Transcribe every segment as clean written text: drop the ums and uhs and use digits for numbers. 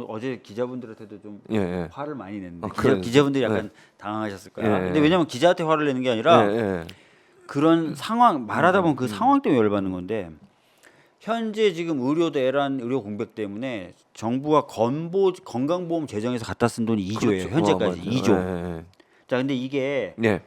어제 기자분들한테도 좀 예, 예. 화를 많이 냈는데 그래. 기자분들이 약간 예. 당황하셨을 거야. 예, 예. 근데 왜냐면 기자한테 화를 내는 게 아니라 예, 예. 그런 상황 말하다 보면 그 상황 때문에 열받는 건데 현재 지금 의료 대란 의료 공백 때문에 정부가 건강보험 재정에서 갖다 쓴 돈이 2조예요. 그렇죠. 현재까지 맞아요. 2조. 예, 자, 근데 이게 예.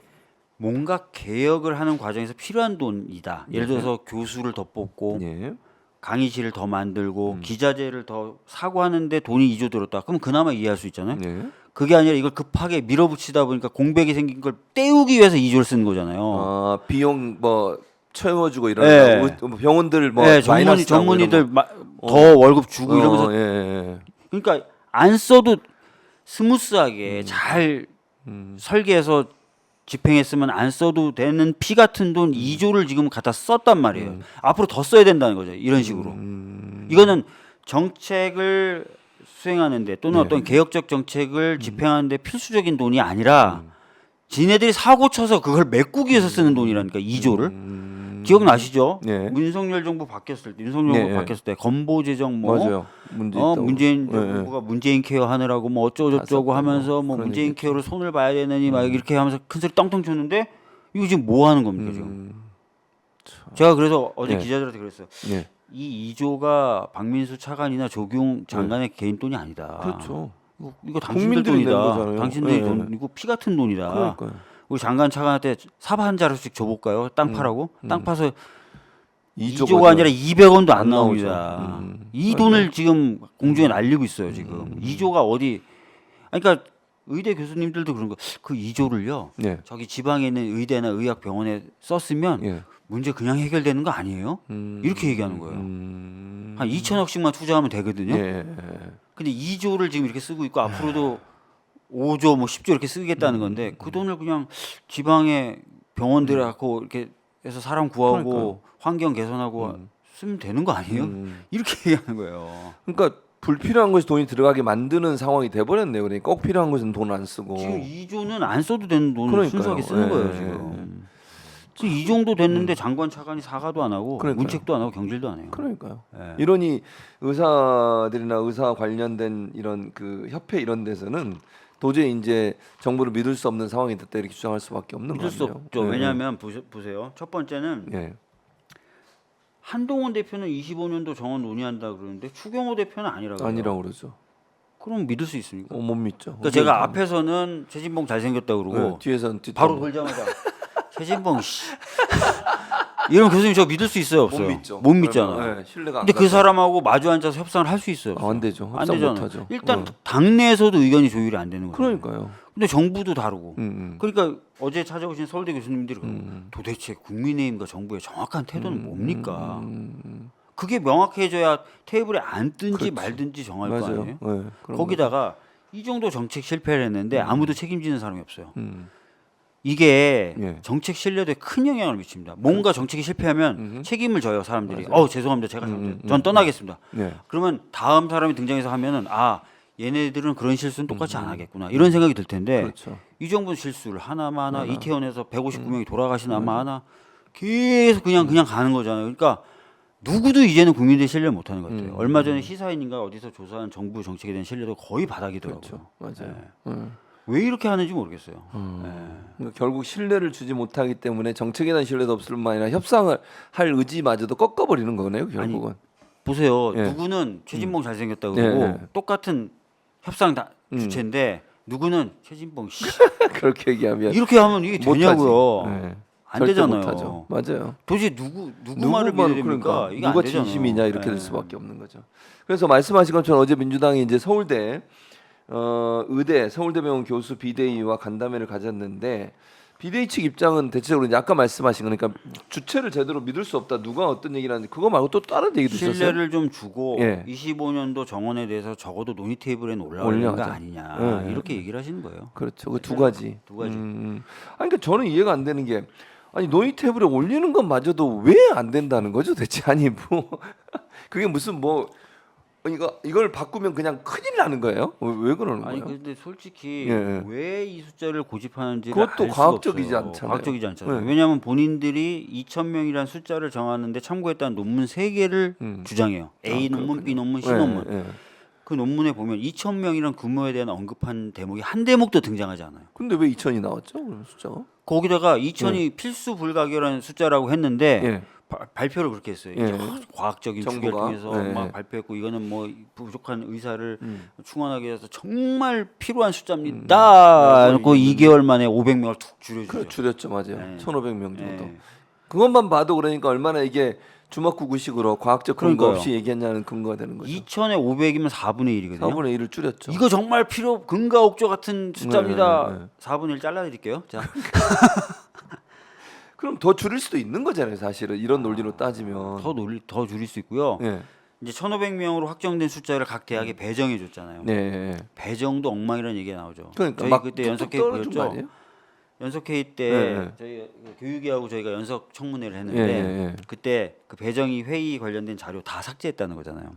뭔가 개혁을 하는 과정에서 필요한 돈이다. 예를 들어서 교수를 더 뽑고 예. 강의실을 더 만들고 기자재를 더 사고 하는데 돈이 2조 들었다. 그럼 그나마 이해할 수 있잖아요. 예. 그게 아니라 이걸 급하게 밀어붙이다 보니까 공백이 생긴 걸 때우기 위해서 2조를 쓰는 거잖아요. 아, 비용 뭐 채워주고 이런 네. 병원들 뭐 네, 마이너스 전문의들 더 월급 주고 이러면서 예, 예. 그러니까 안 써도 스무스하게 잘 설계해서 집행했으면 안 써도 되는 피 같은 돈 2조를 지금 갖다 썼단 말이에요. 앞으로 더 써야 된다는 거죠. 이런 식으로. 이거는 정책을 수행하는데 또는 어떤 개혁적 정책을 집행하는데 필수적인 돈이 아니라 지네들이 사고 쳐서 그걸 메꾸기 위해서 쓰는 돈이라니까 2조를. 기억나시죠? 네. 윤석열 정부 바뀌었을 때, 윤석열 정부 네. 바뀌었을 때 건보재정 뭐 맞아요. 문제 있다고. 문재인 네. 정부가 문재인 케어 하느라고 뭐 어쩌고저쩌고 하면서 뭐 문재인 케어를 손을 봐야 되느니 막 이렇게 하면서 큰 소리 떵떵 쳤는데 이거 지금 뭐 하는 겁니까 지금? 제가 그래서 어제 네. 기자들한테 그랬어요. 예. 이 2조가 박민수 차관이나 조경 장관의 개인 돈이 아니다. 그렇죠. 이거 당신들 국민들이 낸 돈이다. 거잖아요. 당신들이 네. 돈 이거 피 같은 돈이다. 그러니까요. 우리 장관 차관한테 삽 한 자루씩 줘볼까요? 땅 파라고? 땅 파서 2조가 2조가 아니라 200원도 안 안 나오죠. 나옵니다. 이 돈을 지금 공중에 날리고 있어요. 지금 2조가 어디? 아니, 그러니까 의대 교수님들도 그런 거. 그 2조를요. 예. 저기 지방에 있는 의대나 의학병원에 썼으면 예. 문제 그냥 해결되는 거 아니에요? 이렇게 얘기하는 거예요. 한 2천억씩만 투자하면 되거든요. 예. 근데 2조를 지금 이렇게 쓰고 있고 앞으로도 5조 뭐 10조 이렇게 쓰겠다는 건데 그 돈을 그냥 지방의 병원들에 갖고 이렇게 해서 사람 구하고 그러니까요. 환경 개선하고 쓰면 되는 거 아니에요? 이렇게 얘기하는 거예요. 그러니까 불필요한 것이 돈이 들어가게 만드는 상황이 돼 버렸네요. 그러니까 꼭 필요한 것은 돈 안 쓰고. 지금 2조는 안 써도 되는 돈을 그러니까요. 순수하게 쓰는 예, 거예요 예, 지금. 지금 이 정도 됐는데 장관 차관이 사과도 안 하고 그러니까요. 문책도 안 하고 경질도 안 해요. 그러니까요. 예. 이러니 의사들이나 의사 관련된 이런 그 협회 이런 데서는 도저히 이제 정부를 믿을 수 없는 상황이 됐다 이렇게 주장할 수밖에 없는 믿을 수 거예요. 없죠. 왜냐하면 보세요. 첫 번째는 예. 한동훈 대표는 25년도 정원 논의한다 그러는데 추경호 대표는 아니라고. 아니라고 그러죠. 그럼 믿을 수 있습니까? 못 믿죠. 그러니까 제가 앞에서는 최진봉 잘생겼다 그러고 네, 뒤에서는 바로 돌자마자 최진봉 씨 이런 교수님 저 믿을 수 있어요 없어요? 못 믿죠. 못 믿잖아. 네, 신뢰가 안 근데 그 가죠. 사람하고 마주 앉아서 협상을 할 수 있어요? 없어요? 안 되죠. 안 협상 되잖아요. 못 하죠. 일단 당내에서도 의견이 조율이 안 되는 거예요. 그러니까요. 근데 정부도 다르고. 음. 그러니까 어제 찾아오신 서울대 교수님들이 도대체 국민의힘과 정부의 정확한 태도는 뭡니까? 그게 명확해져야 테이블에 앉든지 말든지 정할 거 맞아요. 아니에요? 네, 그런 거기다가 이 정도 정책 실패를 했는데 아무도 책임지는 사람이 없어요. 음. 이게 예. 정책 신뢰도에 큰 영향을 미칩니다. 뭔가 정책이 실패하면 책임을 져요 사람들이. 죄송합니다, 제가 잘못했어요. 전 떠나겠습니다. 네. 그러면 다음 사람이 등장해서 하면은 얘네들은 그런 실수는 똑같이 안 하겠구나 이런 생각이 들 텐데 그렇죠. 이 정부 실수를 하나마나 이태원에서 159명이 돌아가신 하나마나 계속 그냥 가는 거잖아요. 그러니까 누구도 이제는 국민들의 신뢰를 못하는 것 같아요. 얼마 전에 시사인인가 어디서 조사한 정부 정책에 대한 신뢰도 거의 바닥이더라고요. 그렇죠. 맞아요. 왜 이렇게 하는지 모르겠어요. 그러니까 결국 신뢰를 주지 못하기 때문에 정책에 대한 신뢰도 없을 뿐만 아니라 협상을 할 의지마저도 꺾어버리는 거네요. 결국은. 보세요. 예. 누구는 최진봉 잘생겼다 그러고 예. 똑같은 협상 주체인데 누구는 최진봉 씨 그렇게 얘기하면 이렇게 하면 이게 되냐고요. 네. 안 절대 되잖아요. 못하죠. 맞아요. 도대체 누구 말을 믿어야 됩니까? 그러니까 이게 누가 안 되잖아요. 진심이냐 이렇게 예. 될 수밖에 없는 거죠. 그래서 말씀하신 것처럼 어제 민주당이 이제 서울대 의대 서울대병원 교수 비대위와 간담회를 가졌는데 비대위 측 입장은 대체적으로 이제 아까 말씀하신 거니까 주체를 제대로 믿을 수 없다. 누가 어떤 얘기를 하는지 그거 말고 또 다른 얘기도 있었어요. 신뢰를 좀 주고 예. 25년도 정원에 대해서 적어도 논의 테이블에는 올라오는 거 올려가자. 아니냐 예. 이렇게 얘기를 하시는 거예요. 그렇죠. 그 두 가지. 두 가지. 아니 그러니까 저는 이해가 안 되는 게 아니 논의 테이블에 올리는 것마저도 왜 안 된다는 거죠? 대체 아니 뭐 그게 무슨 뭐 이걸 바꾸면 그냥 큰일 나는 거예요? 왜 그러는 아니 거예요? 근데 솔직히 예. 왜 이 숫자를 고집하는지 그것도 과학적이지 않잖아요. 과학적이지 않잖아요. 네. 왜냐하면 본인들이 2,000명이라는 숫자를 정하는데 참고했다는 논문 3개를 주장해요. A 논문, B 논문, C 논문. 예. 그 논문에 보면 2,000명이란 규모에 대한 언급한 대목이 한 대목도 등장하지 않아요. 근데 왜 2천이 나왔죠? 그럼 숫자가? 거기다가 2,000이 필수 불가결한 숫자라고 했는데 예. 발표를 그렇게 했어요. 예. 과학적인 추계를 정부가? 통해서 예. 막 발표했고 이거는 뭐 부족한 의사를 충원하기 위해서 정말 필요한 숫자입니다. 그리고 2개월 만에 500명을 툭 줄여주죠. 그래 줄였죠, 맞아요. 네. 1,500명 정도. 네. 그것만 봐도 그러니까 얼마나 이게 주먹구구식으로 과학적 근거 그러니까요. 없이 얘기했냐는 근거가 되는 거죠. 2,000에 500이면 4분의 1이거든요. 4분의 1을 줄였죠. 이거 정말 근거 옥조 같은 숫자입니다. 네, 네, 네. 4분의 1 잘라드릴게요. 자, 그럼 더 줄일 수도 있는 거잖아요, 사실은 이런 논리로 따지면. 더 줄일 수 있고요. 예. 이제 1,500명으로 확정된 숫자를 각 대학에 배정해 줬잖아요. 네. 배정도 엉망이라는 얘기가 나오죠. 그러니까 저희 막 그때 뚝뚝 연석 회의 떨어진 거 보였죠. 아니에요? 연석 회의 때 네. 저희 교육위하고 저희가 연석 청문회를 했는데 예. 그때 그 배정이 회의 관련된 자료 다 삭제했다는 거잖아요.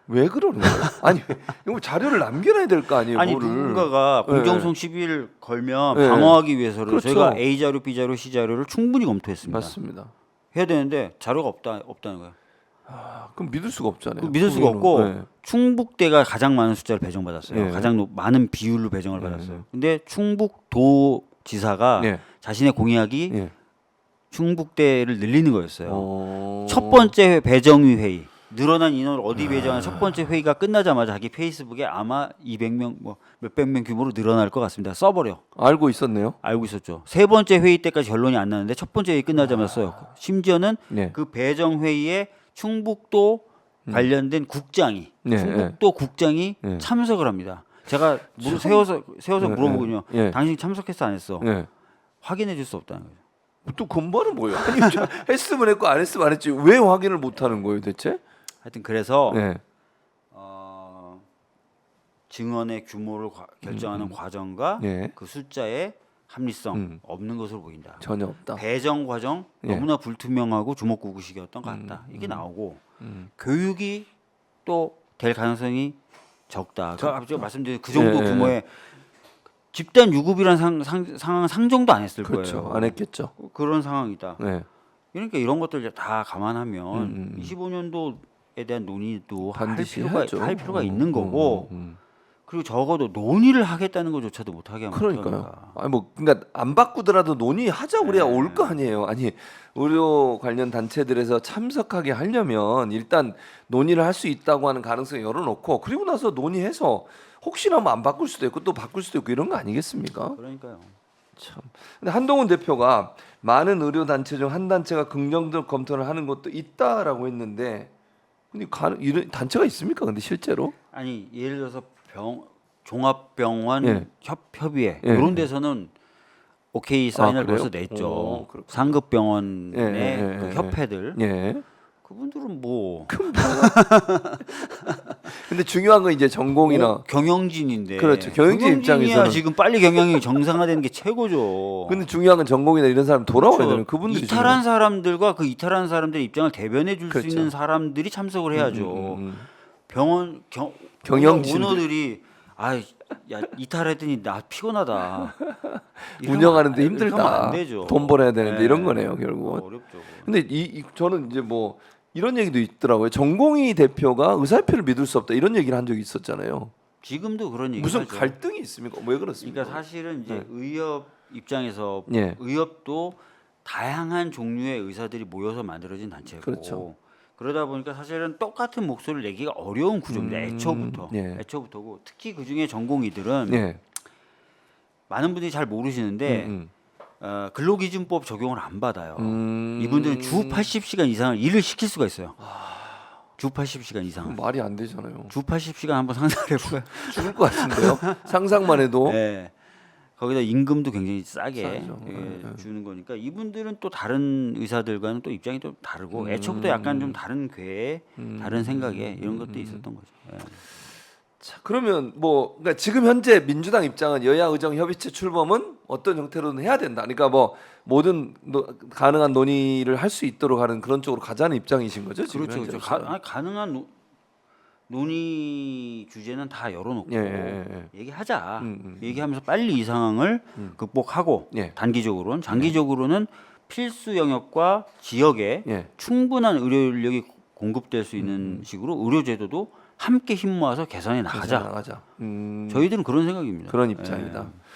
왜 그러는 거예요? 아니, 이거 자료를 남겨놔야 될 거 아니에요, 아니 뭐를. 누군가가 네. 공정성 시비를 걸면 네. 방어하기 위해서는 그렇죠. 저희가 A 자료, B 자료, C 자료를 충분히 검토했습니다. 맞습니다. 해야 되는데 자료가 없다는 거예요. 아, 그럼 믿을 수가 없잖아요. 믿을 수가 없고 네. 충북대가 가장 많은 숫자를 배정받았어요. 네. 가장 많은 비율로 배정을 네. 받았어요. 근데 충북도지사가 네. 자신의 공약이 예. 충북대를 늘리는 거였어요. 첫 첫 번째 배정위 회의 늘어난 인원을 어디 배정하는 첫 번째 회의가 끝나자마자 자기 페이스북에 아마 200명 뭐 몇백 명 규모로 늘어날 것 같습니다. 써버려. 알고 있었네요. 알고 있었죠. 세 번째 회의 때까지 결론이 안 나는데 첫 번째 회의 끝나자마자 써요. 심지어는 네. 그 배정 회의에 충북도 관련된 국장이 네, 충북도 국장이 네. 참석을 합니다. 제가 세워서 네, 물어보군요. 네. 당신 참석했어 안 했어? 네. 확인해 줄 수 없다는 거죠. 또 근거는 뭐예요? 아니, 했으면 했고 안 했으면 안 했지. 왜 확인을 못 하는 거예요, 대체? 하여튼 그래서 네. 증언의 규모를 결정하는 과정과 네. 그 숫자의 합리성 없는 것으로 보인다. 전혀 없다. 배정 과정 예. 너무나 불투명하고 주먹구구식이었던 것 같다. 이게 나오고 교육이 또 될 가능성이 적다. 제가 말씀드린 그 정도 예, 예. 규모의 집단 유급이라는 상황 상정도 안 했을 그렇죠. 거예요. 안 했겠죠. 그런 상황이다. 네. 그러니까 이런 것들 다 감안하면 25년도에 대한 논의도 반드시 할 필요가 있는 거고 그리고 적어도 논의를 하겠다는 것조차도 못하게 하면 그러니까요. 어떡합니까? 아니 뭐 그러니까 안 바꾸더라도 논의하자 그래야 네. 올 거 아니에요. 아니 의료 관련 단체들에서 참석하게 하려면 일단 논의를 할 수 있다고 하는 가능성을 열어놓고 그리고 나서 논의해서 혹시나 뭐 안 바꿀 수도 있고 또 바꿀 수도 있고 이런 거 아니겠습니까? 그러니까요. 참. 근데 한동훈 대표가 많은 의료 단체 중 한 단체가 긍정적 검토를 하는 것도 있다라고 했는데 근데 이런 단체가 있습니까? 근데 실제로? 아니 예를 들어서 종합병원 예. 협의회 예. 이런 데서는 오케이 사인을 그래요? 벌써 냈죠. 그렇구나. 상급병원의 예, 그 예, 협회들 예. 그분들은 뭐 근데 중요한 건 이제 전공이나 경영진인데 그렇죠. 경영진 입장에서는 지금 빨리 경영이 정상화되는 게 최고죠. 근데 중요한 건 전공이나 이런 사람 돌아와야 그렇죠. 되는 그분들이 이탈한 사람들과 그 이탈한 사람들의 입장을 대변해 줄 수 그렇죠. 있는 사람들이 참석을 해야죠. 음. 병원 경영진들. 오너들이 야 이탈했더니 나 피곤하다. 운영하는데 이러면 힘들다. 안 되죠. 돈 벌어야 되는데 네. 이런 거네요, 결국은. 어렵죠. 근데 저는 이제 뭐 이런 얘기도 있더라고요. 전공의 대표가 의사협회를 믿을 수 없다 이런 얘기를 한 적이 있었잖아요. 지금도 그런 얘기 무슨 하죠. 갈등이 있습니까? 왜 그렇습니까? 그러니까 사실은 이제 네. 의협 입장에서 예. 의협도 다양한 종류의 의사들이 모여서 만들어진 단체고 그렇죠. 그러다 보니까 사실은 똑같은 목소리를 내기가 어려운 구조입니다. 예. 애초부터고 특히 그 중에 전공의들은 예. 많은 분들이 잘 모르시는데 근로기준법 적용을 안 받아요. 이분들은 주 80시간 이상을 일을 시킬 수가 있어요. 주 80시간 이상을. 말이 안 되잖아요. 주 80시간 한번 상상해 보세요. 죽을 것 같은데요. 상상만 해도. 네. 거기다 임금도 굉장히 싸게 싸죠. 주는 거니까 이분들은 또 다른 의사들과는 또 입장이 좀 다르고 애초부터 약간 좀 다른 궤에 다른 생각에 이런 것도 있었던 거죠. 예. 자, 그러면 뭐 그러니까 지금 현재 민주당 입장은 여야 의정 협의체 출범은 어떤 형태로든 해야 된다. 그러니까 뭐 모든 가능한 논의를 할 수 있도록 하는 그런 쪽으로 가자는 입장이신 거죠? 지금 그렇죠. 현재로서는? 가능한 논의 주제는 다 열어놓고 얘기하자. 얘기하면서 빨리 이 상황을 극복하고 예. 단기적으로는 장기적으로는 필수 영역과 지역에 예. 충분한 의료 인력이 공급될 수 있는 식으로 의료 제도도 함께 힘 모아서 개선해 가자 나가자. 나가자. 저희들은 그런 생각입니다. 그런 예. 입장이다.